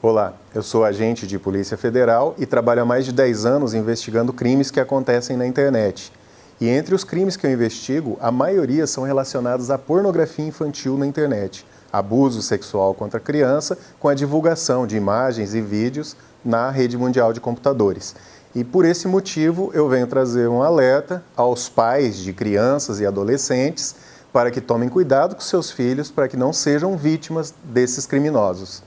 Olá, eu sou agente de Polícia Federal e trabalho há mais de 10 anos investigando crimes que acontecem na internet. E entre os crimes que eu investigo, a maioria são relacionados à pornografia infantil na internet, abuso sexual contra a criança com a divulgação de imagens e vídeos na rede mundial de computadores. E por esse motivo eu venho trazer um alerta aos pais de crianças e adolescentes para que tomem cuidado com seus filhos para que não sejam vítimas desses criminosos.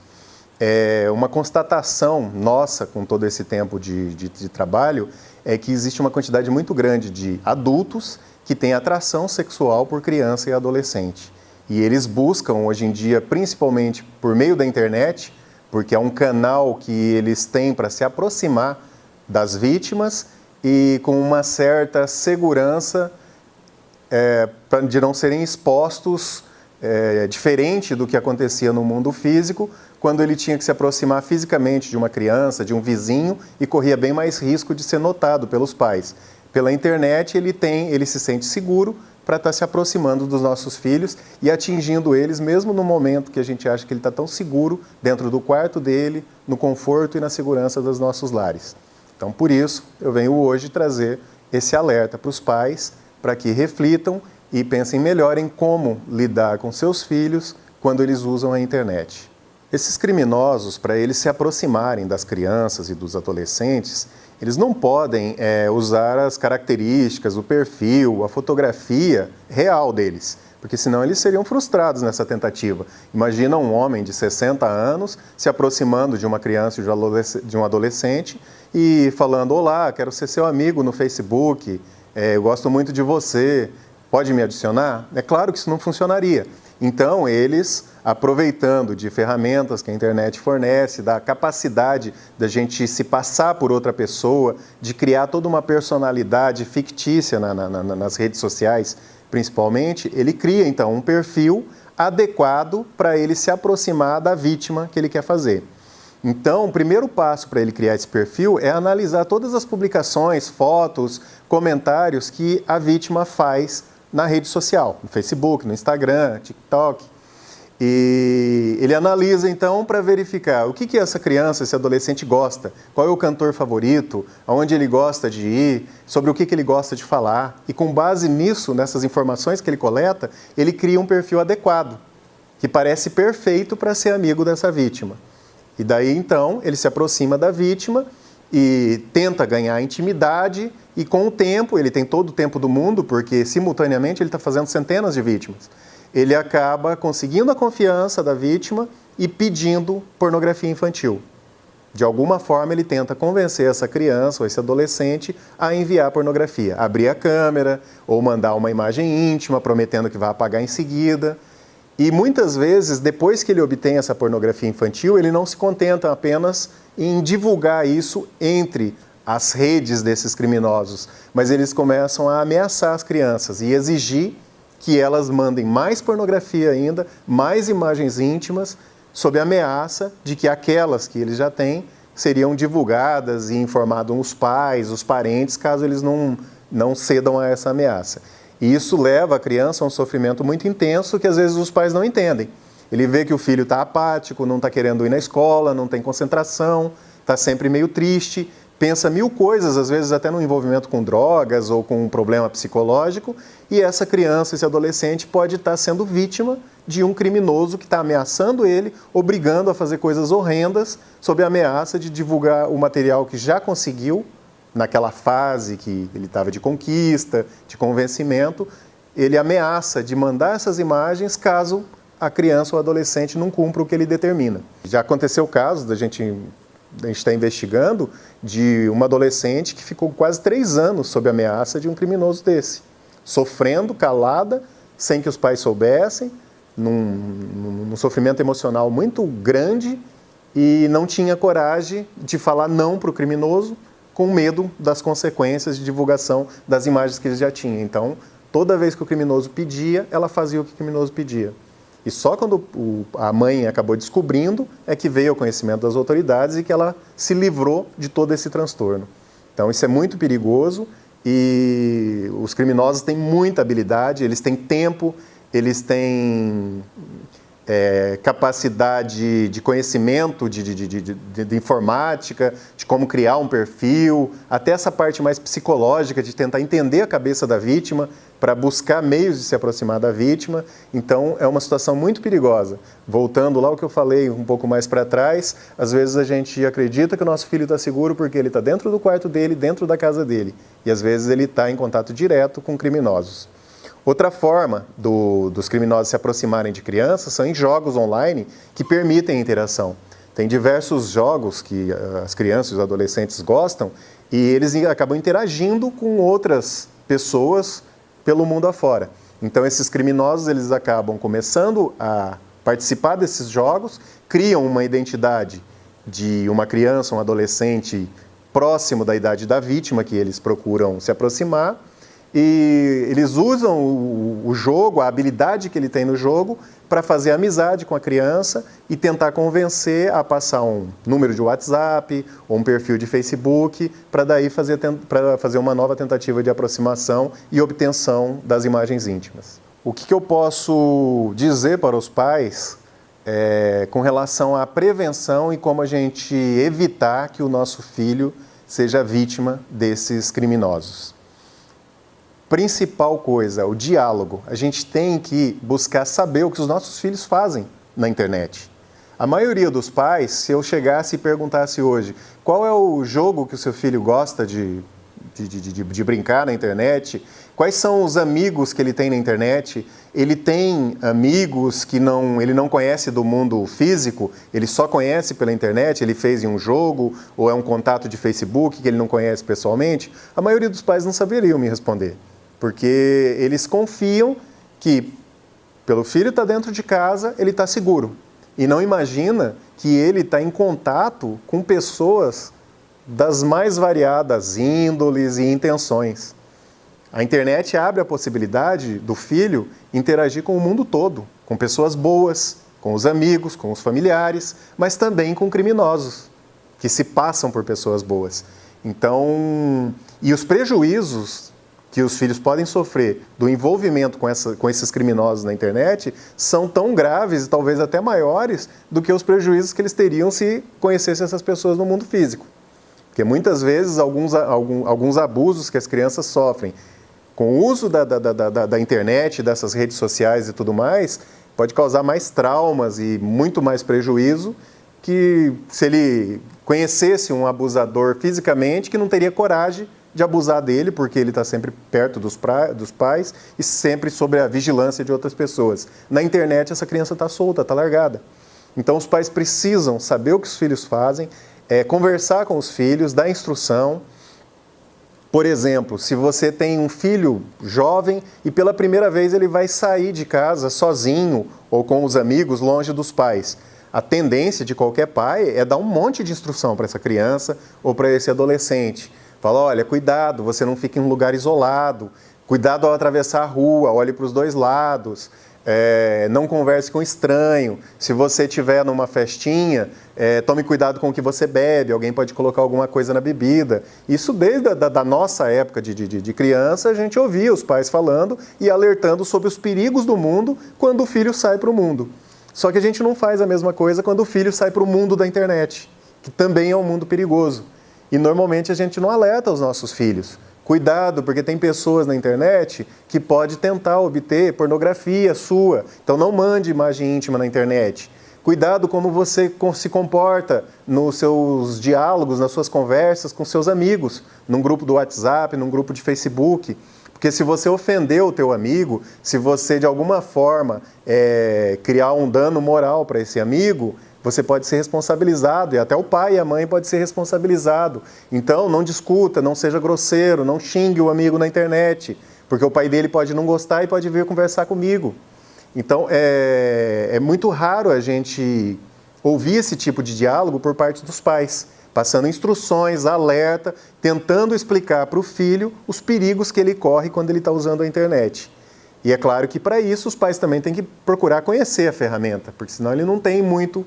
Uma constatação nossa com todo esse tempo de trabalho é que existe uma quantidade muito grande de adultos que têm atração sexual por criança e adolescente. E eles buscam hoje em dia, principalmente por meio da internet, porque é um canal que eles têm para se aproximar das vítimas e com uma certa segurança de não serem expostos diferente do que acontecia no mundo físico, quando ele tinha que se aproximar fisicamente de uma criança, de um vizinho, e corria bem mais risco de ser notado pelos pais. Pela internet, ele se sente seguro para estar se aproximando dos nossos filhos e atingindo eles, mesmo no momento que a gente acha que ele está tão seguro, dentro do quarto dele, no conforto e na segurança dos nossos lares. Então, por isso, eu venho hoje trazer esse alerta para os pais, para que reflitam e pensem melhor em como lidar com seus filhos quando eles usam a internet. Esses criminosos, para eles se aproximarem das crianças e dos adolescentes, eles não podem usar as características, o perfil, a fotografia real deles, porque senão eles seriam frustrados nessa tentativa. Imagina um homem de 60 anos se aproximando de uma criança e de um adolescente e falando: olá, quero ser seu amigo no Facebook, eu gosto muito de você, pode me adicionar? É claro que isso não funcionaria. Então, eles, aproveitando de ferramentas que a internet fornece, da capacidade da gente se passar por outra pessoa, de criar toda uma personalidade fictícia nas redes sociais, principalmente, ele cria, então, um perfil adequado para ele se aproximar da vítima que ele quer fazer. Então, o primeiro passo para ele criar esse perfil é analisar todas as publicações, fotos, comentários que a vítima faz na rede social, no Facebook, no Instagram, TikTok. E ele analisa, então, para verificar o que essa criança, esse adolescente gosta, qual é o cantor favorito, aonde ele gosta de ir, sobre o que ele gosta de falar. E com base nisso, nessas informações que ele coleta, ele cria um perfil adequado, que parece perfeito para ser amigo dessa vítima. E daí, então, ele se aproxima da vítima e tenta ganhar intimidade, e com o tempo, ele tem todo o tempo do mundo, porque simultaneamente ele está fazendo centenas de vítimas, ele acaba conseguindo a confiança da vítima e pedindo pornografia infantil. De alguma forma ele tenta convencer essa criança ou esse adolescente a enviar pornografia, abrir a câmera ou mandar uma imagem íntima prometendo que vai apagar em seguida. E muitas vezes, depois que ele obtém essa pornografia infantil, ele não se contenta apenas em divulgar isso entre as redes desses criminosos, mas eles começam a ameaçar as crianças e exigir que elas mandem mais pornografia ainda, mais imagens íntimas, sob a ameaça de que aquelas que eles já têm seriam divulgadas e informados os pais, os parentes, caso eles não cedam a essa ameaça. E isso leva a criança a um sofrimento muito intenso que às vezes os pais não entendem. Ele vê que o filho está apático, não está querendo ir na escola, não tem concentração, está sempre meio triste, pensa mil coisas, às vezes até no envolvimento com drogas ou com um problema psicológico, e essa criança, esse adolescente pode estar sendo vítima de um criminoso que está ameaçando ele, obrigando a fazer coisas horrendas, sob a ameaça de divulgar o material que já conseguiu, naquela fase que ele estava de conquista, de convencimento, ele ameaça de mandar essas imagens caso a criança ou adolescente não cumpra o que ele determina. Já aconteceu o caso da gente está investigando de uma adolescente que ficou quase 3 anos sob ameaça de um criminoso desse, sofrendo, calada, sem que os pais soubessem, num sofrimento emocional muito grande, e não tinha coragem de falar não para o criminoso, com medo das consequências de divulgação das imagens que ele já tinha. Então, toda vez que o criminoso pedia, ela fazia o que o criminoso pedia. E só quando a mãe acabou descobrindo é que veio ao conhecimento das autoridades e que ela se livrou de todo esse transtorno. Então, isso é muito perigoso e os criminosos têm muita habilidade, eles têm tempo, eles têm capacidade de conhecimento de informática, de como criar um perfil, até essa parte mais psicológica de tentar entender a cabeça da vítima para buscar meios de se aproximar da vítima. Então, é uma situação muito perigosa. Voltando lá ao que eu falei um pouco mais para trás, às vezes a gente acredita que o nosso filho está seguro porque ele está dentro do quarto dele, dentro da casa dele, e às vezes ele está em contato direto com criminosos. Outra forma dos criminosos se aproximarem de crianças são em jogos online que permitem a interação. Tem diversos jogos que as crianças e os adolescentes gostam e eles acabam interagindo com outras pessoas pelo mundo afora. Então, esses criminosos eles acabam começando a participar desses jogos, criam uma identidade de uma criança, um adolescente próximo da idade da vítima que eles procuram se aproximar, e eles usam o jogo, a habilidade que ele tem no jogo, para fazer amizade com a criança e tentar convencer a passar um número de WhatsApp ou um perfil de Facebook, para daí fazer uma nova tentativa de aproximação e obtenção das imagens íntimas. O que eu posso dizer para os pais com relação à prevenção e como a gente evitar que o nosso filho seja vítima desses criminosos? Principal coisa, o diálogo. A gente tem que buscar saber o que os nossos filhos fazem na internet. A maioria dos pais, se eu chegasse e perguntasse hoje qual é o jogo que o seu filho gosta de brincar na internet, quais são os amigos que ele tem na internet, ele tem amigos que ele não conhece do mundo físico, ele só conhece pela internet, ele fez em um jogo, ou é um contato de Facebook que ele não conhece pessoalmente, a maioria dos pais não saberiam me responder. Porque eles confiam que, pelo filho estar dentro de casa, ele está seguro. E não imagina que ele está em contato com pessoas das mais variadas índoles e intenções. A internet abre a possibilidade do filho interagir com o mundo todo, com pessoas boas, com os amigos, com os familiares, mas também com criminosos, que se passam por pessoas boas. Então, e os prejuízos que os filhos podem sofrer do envolvimento com esses criminosos na internet são tão graves e talvez até maiores do que os prejuízos que eles teriam se conhecessem essas pessoas no mundo físico. Porque muitas vezes alguns abusos que as crianças sofrem com o uso da internet, dessas redes sociais e tudo mais, pode causar mais traumas e muito mais prejuízo que se ele conhecesse um abusador fisicamente que não teria coragem de abusar dele, porque ele está sempre perto dos pais e sempre sob a vigilância de outras pessoas. Na internet, essa criança está solta, está largada. Então, os pais precisam saber o que os filhos fazem, conversar com os filhos, dar instrução. Por exemplo, se você tem um filho jovem e pela primeira vez ele vai sair de casa sozinho ou com os amigos longe dos pais, a tendência de qualquer pai é dar um monte de instrução para essa criança ou para esse adolescente. Fala, olha, cuidado, você não fica em um lugar isolado, cuidado ao atravessar a rua, olhe para os dois lados, não converse com estranho, se você estiver numa festinha, tome cuidado com o que você bebe, alguém pode colocar alguma coisa na bebida. Isso desde da nossa época de criança, a gente ouvia os pais falando e alertando sobre os perigos do mundo quando o filho sai para o mundo. Só que a gente não faz a mesma coisa quando o filho sai para o mundo da internet, que também é um mundo perigoso. E normalmente a gente não alerta os nossos filhos. Cuidado, porque tem pessoas na internet que pode tentar obter pornografia sua. Então não mande imagem íntima na internet. Cuidado como você se comporta nos seus diálogos, nas suas conversas com seus amigos, num grupo do WhatsApp, num grupo de Facebook. Porque se você ofender o teu amigo, se você de alguma forma criar um dano moral para esse amigo, você pode ser responsabilizado, e até o pai e a mãe podem ser responsabilizados. Então, não discuta, não seja grosseiro, não xingue o amigo na internet, porque o pai dele pode não gostar e pode vir conversar comigo. Então, é muito raro a gente ouvir esse tipo de diálogo por parte dos pais, passando instruções, alerta, tentando explicar para o filho os perigos que ele corre quando ele está usando a internet. E é claro que para isso os pais também têm que procurar conhecer a ferramenta, porque senão ele não tem muito.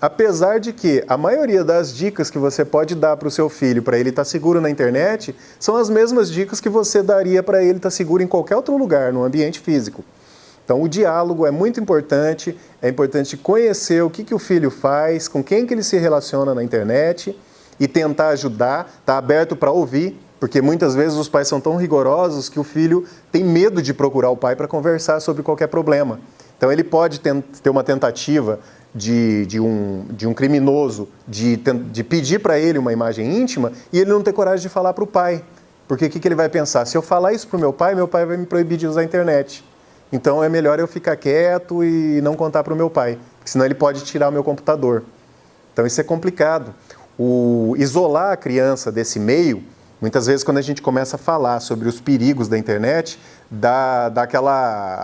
Apesar de que a maioria das dicas que você pode dar para o seu filho para ele estar seguro na internet são as mesmas dicas que você daria para ele estar seguro em qualquer outro lugar, no ambiente físico. Então, o diálogo é muito importante, é importante conhecer o que o filho faz, com quem que ele se relaciona na internet e tentar ajudar, estar aberto para ouvir, porque muitas vezes os pais são tão rigorosos que o filho tem medo de procurar o pai para conversar sobre qualquer problema. Então, ele pode ter uma tentativa de um criminoso de pedir para ele uma imagem íntima e ele não ter coragem de falar para o pai. Porque o que ele vai pensar? Se eu falar isso para o meu pai vai me proibir de usar a internet. Então é melhor eu ficar quieto e não contar para o meu pai, porque senão ele pode tirar o meu computador. Então isso é complicado. Isolar a criança desse meio, muitas vezes quando a gente começa a falar sobre os perigos da internet, dá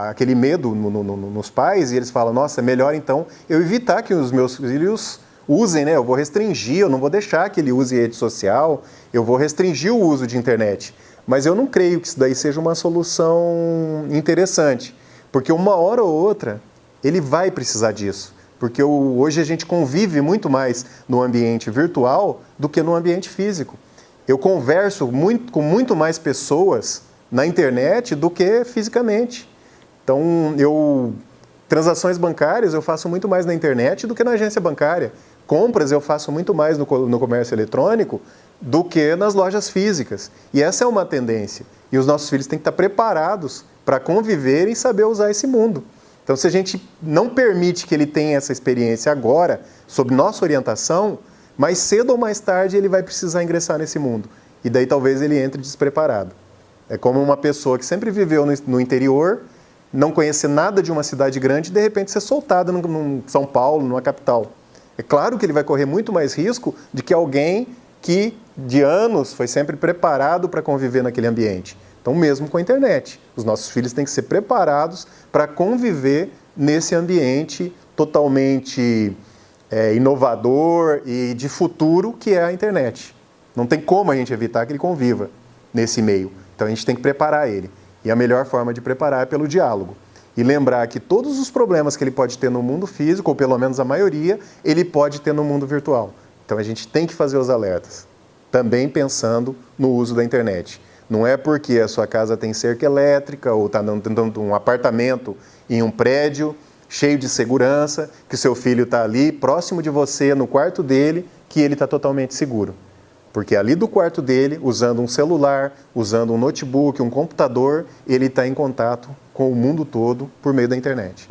aquele medo nos pais e eles falam, nossa, é melhor então eu evitar que os meus filhos usem, né? Eu vou restringir, eu não vou deixar que ele use rede social, eu vou restringir o uso de internet. Mas eu não creio que isso daí seja uma solução interessante, porque uma hora ou outra ele vai precisar disso, porque hoje a gente convive muito mais no ambiente virtual do que no ambiente físico. Eu converso com muito mais pessoas na internet do que fisicamente. Então, transações bancárias eu faço muito mais na internet do que na agência bancária. Compras eu faço muito mais no comércio eletrônico do que nas lojas físicas. E essa é uma tendência. E os nossos filhos têm que estar preparados para conviver e saber usar esse mundo. Então, se a gente não permite que ele tenha essa experiência agora, sob nossa orientação, mais cedo ou mais tarde ele vai precisar ingressar nesse mundo. E daí talvez ele entre despreparado. É como uma pessoa que sempre viveu no interior, não conhecer nada de uma cidade grande e de repente ser soltada num São Paulo, numa capital. É claro que ele vai correr muito mais risco de que alguém que de anos foi sempre preparado para conviver naquele ambiente. Então, mesmo com a internet, os nossos filhos têm que ser preparados para conviver nesse ambiente totalmente inovador e de futuro que é a internet. Não tem como a gente evitar que ele conviva nesse meio. Então, a gente tem que preparar ele. E a melhor forma de preparar é pelo diálogo. E lembrar que todos os problemas que ele pode ter no mundo físico, ou pelo menos a maioria, ele pode ter no mundo virtual. Então a gente tem que fazer os alertas, também pensando no uso da internet. Não é porque a sua casa tem cerca elétrica ou está dentro um apartamento em um prédio cheio de segurança, que o seu filho está ali próximo de você, no quarto dele, que ele está totalmente seguro. Porque ali do quarto dele, usando um celular, usando um notebook, um computador, ele está em contato com o mundo todo por meio da internet.